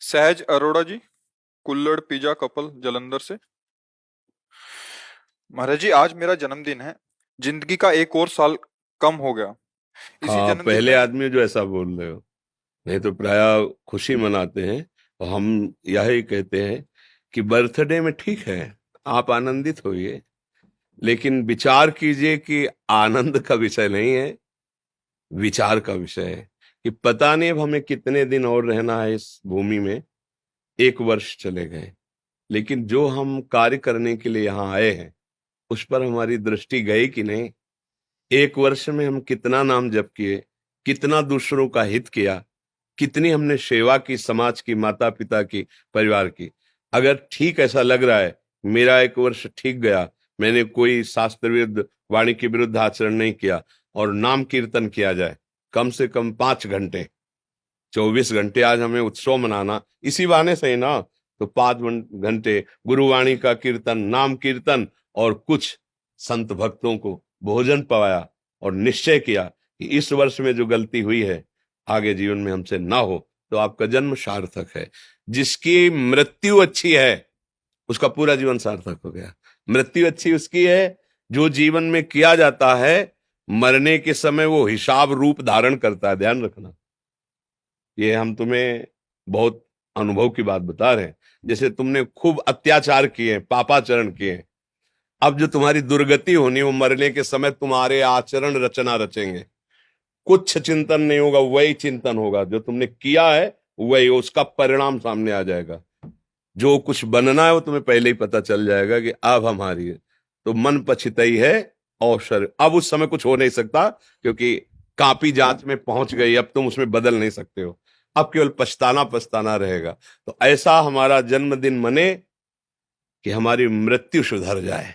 सहज अरोड़ा जी, कुल्लड़ pizza couple Jalandhar से। महाराज जी, आज मेरा जन्मदिन है। जिंदगी का एक और साल कम हो गया। इसी हाँ, जन्मदिन पहले में आदमी जो ऐसा बोल रहे हो। नहीं तो प्राय खुशी मनाते हैं और हम यही कहते हैं कि बर्थडे में ठीक है, आप आनंदित होइए, लेकिन विचार कीजिए कि आनंद का विषय नहीं है, विचार का विषय है कि पता नहीं अब हमें कितने दिन और रहना है इस भूमि में। 1 वर्ष चले गए, लेकिन जो हम कार्य करने के लिए यहाँ आए हैं उस पर हमारी दृष्टि गई कि नहीं। 1 वर्ष में हम कितना नाम जप किए, कितना दूसरों का हित किया, कितनी हमने सेवा की, समाज की, माता पिता की, परिवार की। अगर ठीक ऐसा लग रहा है मेरा 1 वर्ष ठीक गया, मैंने कोई शास्त्र विरुद्ध, वाणी के विरुद्ध आचरण नहीं किया, और नाम कीर्तन किया जाए कम से कम 5 घंटे, 24 घंटे आज हमें उत्सव मनाना इसी बहाने से ही ना, तो 5 घंटे गुरुवाणी का कीर्तन, नाम कीर्तन, और कुछ संत भक्तों को भोजन पवाया, और निश्चय किया कि इस वर्ष में जो गलती हुई है आगे जीवन में हमसे ना हो, तो आपका जन्म सार्थक है। जिसकी मृत्यु अच्छी है उसका पूरा जीवन सार्थक हो गया। मृत्यु अच्छी उसकी है जो जीवन में किया जाता है, मरने के समय वो हिसाब रूप धारण करता है, ध्यान रखना। ये हम तुम्हें बहुत अनुभव की बात बता रहे हैं। जैसे तुमने खूब अत्याचार किए, पापाचरण किए, अब जो तुम्हारी दुर्गति होनी, वो मरने के समय तुम्हारे आचरण रचना रचेंगे। कुछ चिंतन नहीं होगा, वही चिंतन होगा जो तुमने किया है, वही उसका परिणाम सामने आ जाएगा। जो कुछ बनना है वो तुम्हें पहले ही पता चल जाएगा कि अब हमारी है। तो मन पछितई है अवसर, अब उस समय कुछ हो नहीं सकता, क्योंकि कापी जांच में पहुंच गई, अब तुम उसमें बदल नहीं सकते हो। अब केवल पछताना पछताना रहेगा। तो ऐसा हमारा जन्मदिन मने कि हमारी मृत्यु सुधर जाए,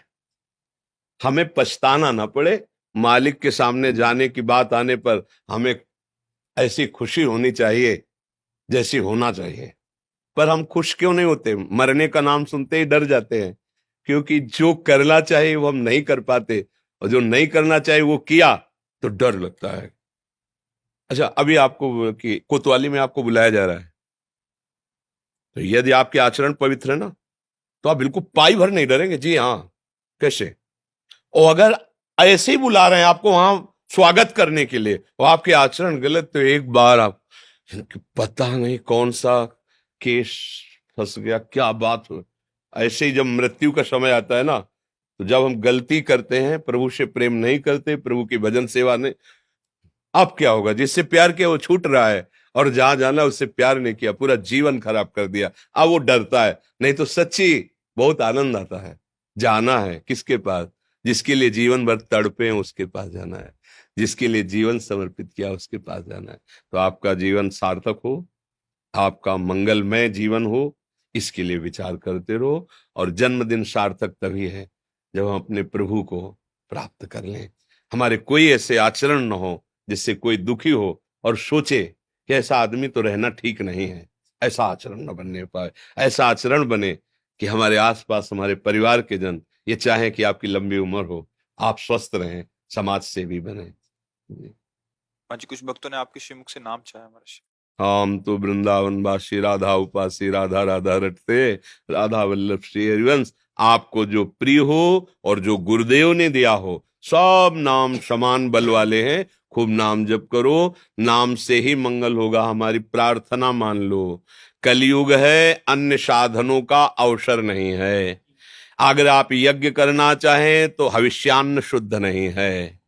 हमें पछताना ना पड़े। मालिक के सामने जाने की बात आने पर हमें ऐसी खुशी होनी चाहिए जैसी होना चाहिए। पर हम खुश क्यों नहीं होते? मरने का नाम सुनते ही डर जाते हैं, क्योंकि जो करना चाहिए वो हम नहीं कर पाते, और जो नहीं करना चाहिए वो किया तो डर लगता है। अच्छा, अभी आपको कि कोतवाली में आपको बुलाया जा रहा है, तो यदि आपके आचरण पवित्र है ना, तो आप बिल्कुल पाई भर नहीं डरेंगे। जी हाँ, कैसे? और अगर ऐसे ही बुला रहे हैं आपको वहां स्वागत करने के लिए, और आपके आचरण गलत, तो एक बार आप, पता नहीं कौन सा केस फंस गया, क्या बात हो। ऐसे ही जब मृत्यु का समय आता है ना, तो जब हम गलती करते हैं, प्रभु से प्रेम नहीं करते, प्रभु की भजन सेवा नहीं, अब क्या होगा? जिससे प्यार किया वो छूट रहा है, और जहां जाना उससे प्यार नहीं किया, पूरा जीवन खराब कर दिया। अब वो डरता है। नहीं तो सच्ची बहुत आनंद आता है। जाना है किसके पास? जिसके लिए जीवन भर तड़पे हैं उसके पास जाना है, जिसके लिए जीवन समर्पित किया उसके पास जाना है। तो आपका जीवन सार्थक हो, आपका मंगलमय जीवन हो, इसके लिए विचार करते रहो। और जन्मदिन सार्थक तभी है जब हम अपने प्रभु को प्राप्त कर लें। हमारे कोई ऐसे आचरण न हो जिससे कोई दुखी हो और सोचे कि ऐसा आदमी तो रहना ठीक नहीं है। ऐसा आचरण न बनने पाए। ऐसा आचरण बने कि हमारे आसपास हमारे परिवार के जन ये चाहें कि आपकी लंबी उम्र हो, आप स्वस्थ रहें, समाज सेवी बने। हाँ जी, कुछ भक्तों ने आपके श्रीमुख से नाम चाहा महाराज जी। हम तो वृंदावन वासी, राधा उपासी, राधा राधा रटते, राधा वल्लभ श्री हरिवंश। आपको जो प्रिय हो और जो गुरुदेव ने दिया हो, सब नाम समान बल वाले हैं। खूब नाम जप करो, नाम से ही मंगल होगा। हमारी प्रार्थना मान लो। कलयुग है, अन्य साधनों का अवसर नहीं है। अगर आप यज्ञ करना चाहें तो हविष्यान्न शुद्ध नहीं है,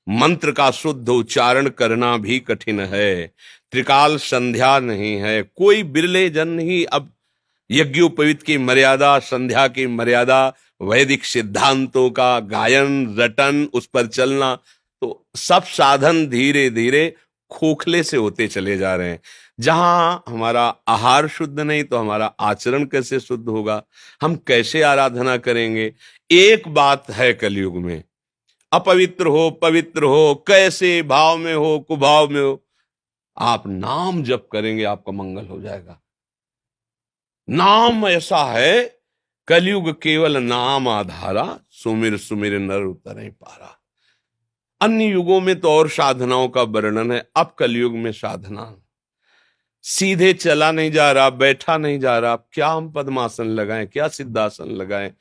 मंत्र का शुद्ध उच्चारण करना भी कठिन है, त्रिकाल संध्या नहीं है। कोई बिरले जन ही अब यज्ञोपवीत की मर्यादा, संध्या की मर्यादा, वैदिक सिद्धांतों का गायन रटन, उस पर चलना, तो सब साधन धीरे धीरे खोखले से होते चले जा रहे हैं। जहां हमारा आहार शुद्ध नहीं तो हमारा आचरण कैसे शुद्ध होगा? हम कैसे आराधना करेंगे? एक बात है कलयुग में, अपवित्र हो पवित्र हो, कैसे भाव में हो कुभाव में हो, आप नाम जप करेंगे आपका मंगल हो जाएगा। नाम ऐसा है, कलयुग केवल नाम आधारा, सुमिर सुमिर नर उतरे पारा। अन्य युगों में तो और साधनाओं का वर्णन है, अब कलयुग में साधना। सीधे चला नहीं जा रहा, बैठा नहीं जा रहा, क्या हम पद्मासन लगाएं, क्या सिद्धासन लगाएं?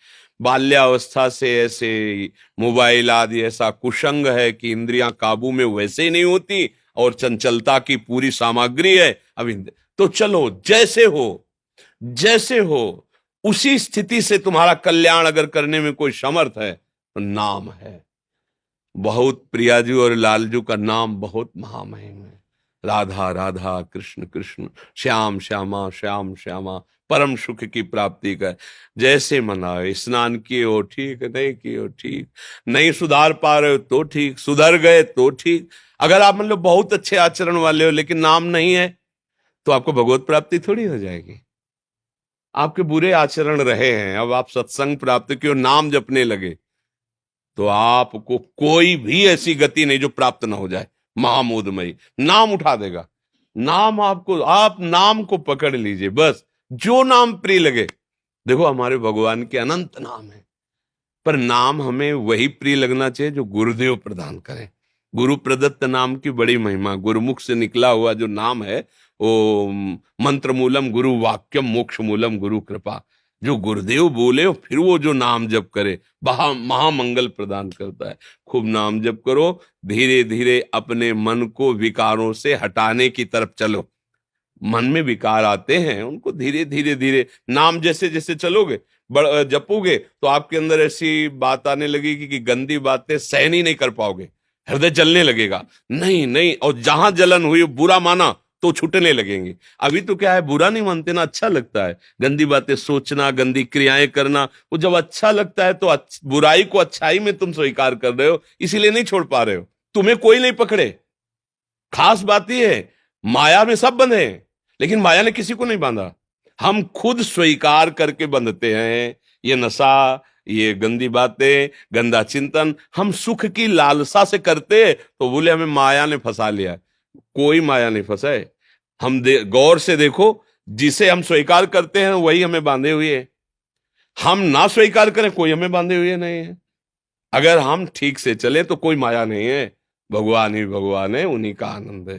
बाल्यावस्था से ऐसे मोबाइल आदि ऐसा कुसंग है कि इंद्रियां काबू में वैसे ही नहीं होती, और चंचलता की पूरी सामग्री है अभी। तो चलो, जैसे हो उसी स्थिति से तुम्हारा कल्याण अगर करने में कोई समर्थ है तो नाम है। बहुत प्रियाजू और लालजू का नाम बहुत महामहिम है। राधा राधा, कृष्ण कृष्ण, श्याम श्यामा, श्याम श्यामा, परम सुख की प्राप्ति का। जैसे मनाओ, स्नान किए हो ठीक, नहीं किए हो ठीक, नहीं सुधार पा रहे हो तो ठीक, सुधर गए तो ठीक। अगर आप मतलब बहुत अच्छे आचरण वाले हो लेकिन नाम नहीं है, तो आपको भगवत प्राप्ति थोड़ी हो जाएगी। आपके बुरे आचरण रहे हैं, अब आप सत्संग प्राप्त किए, नाम जपने लगे, तो आपको कोई भी ऐसी गति नहीं जो प्राप्त ना हो जाए। महामोदमयी नाम उठा देगा। नाम आपको, आप नाम को पकड़ लीजिए, बस जो नाम प्रिय लगे। देखो, हमारे भगवान के अनंत नाम है, पर नाम हमें वही प्रिय लगना चाहिए जो गुरुदेव प्रदान करें। गुरु प्रदत्त नाम की बड़ी महिमा, गुरुमुख से निकला हुआ जो नाम है वो मंत्र मूलम गुरु वाक्यम मोक्ष मूलम गुरु कृपा। जो गुरुदेव बोले फिर वो जो नाम जप करे, महामंगल प्रदान करता है। खूब नाम जप करो, धीरे धीरे अपने मन को विकारों से हटाने की तरफ चलो। मन में विकार आते हैं, उनको धीरे धीरे धीरे नाम जैसे जैसे चलोगे, जपोगे, तो आपके अंदर ऐसी बात आने लगेगी कि गंदी बातें सहन ही नहीं कर पाओगे, हृदय जलने लगेगा। नहीं नहीं, और जहां जलन हुई, बुरा माना तो छूटने लगेंगे। अभी तो क्या है, बुरा नहीं मानते ना, अच्छा लगता है। गंदी बातें सोचना, गंदी क्रियाएं करना, वो जब अच्छा लगता है तो बुराई को अच्छाई में तुम स्वीकार कर रहे हो, इसीलिए नहीं छोड़ पा रहे हो। तुम्हें कोई नहीं पकड़े। खास बात यह है, माया में सब बंधे हैं, लेकिन माया ने किसी को नहीं बांधा। हम खुद स्वीकार करके बंधते हैं। ये नशा, ये गंदी बातें, गंदा चिंतन हम सुख की लालसा से करते, तो बोले हमें माया ने फंसा लिया। कोई माया नहीं फंसा है। हम गौर से देखो, जिसे हम स्वीकार करते हैं वही हमें बांधे हुए है। हम ना स्वीकार करें, कोई हमें बांधे हुए नहीं है। अगर हम ठीक से चले तो कोई माया नहीं है, भगवान ही भगवान है, उन्हीं का आनंद है।